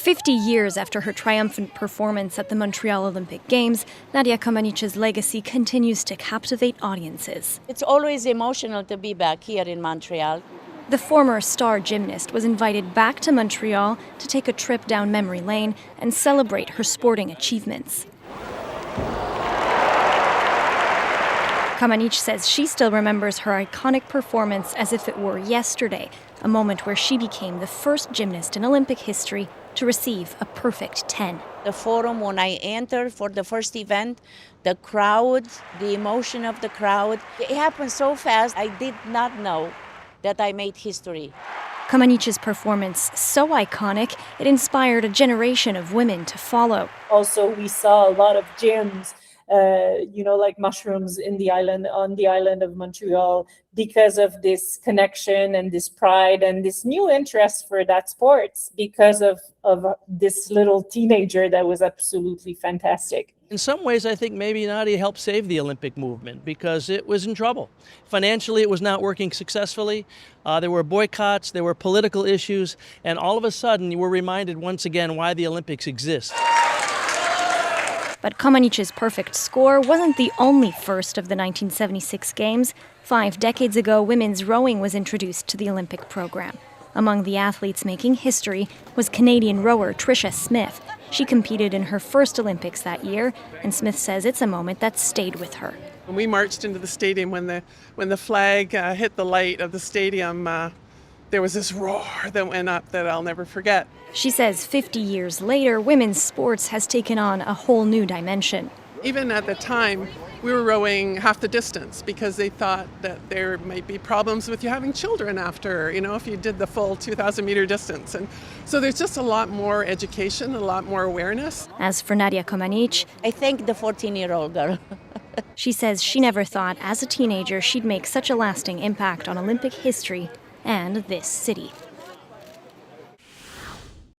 50 years after her triumphant performance at the Montreal Olympic Games, Nadia Comăneci's legacy continues to captivate audiences. It's always emotional to be back here in Montreal. The former star gymnast was invited back to Montreal to take a trip down memory lane and celebrate her sporting achievements. Comăneci says she still remembers her iconic performance as if it were yesterday, a moment where she became the first gymnast in Olympic history to receive a perfect 10. The forum, when I entered for the first event, the crowd, the emotion of the crowd, it happened so fast, I did not know that I made history. Comăneci's performance, so iconic, it inspired a generation of women to follow. Also, we saw a lot of gyms, like mushrooms on the island of Montreal, because of this connection and this pride and this new interest for that sports because of this little teenager that was absolutely fantastic. In some ways, I think maybe Nadia helped save the Olympic movement because it was in trouble. Financially, it was not working successfully. There were boycotts, there were political issues, and all of a sudden, you were reminded once again why the Olympics exist. But Comăneci's perfect score wasn't the only first of the 1976 Games. 5 decades ago, women's rowing was introduced to the Olympic program. Among the athletes making history was Canadian rower Tricia Smith. She competed in her first Olympics that year, and Smith says it's a moment that stayed with her. When we marched into the stadium, when the flag hit the light of the stadium, there was this roar that went up that I'll never forget. She says 50 years later, women's sports has taken on a whole new dimension. Even at the time, we were rowing half the distance because they thought that there might be problems with you having children after, if you did the full 2,000-meter distance. And so there's just a lot more education, a lot more awareness. As for Nadia Comăneci, I thank the 14-year-old girl. She says she never thought as a teenager she'd make such a lasting impact on Olympic history and this city.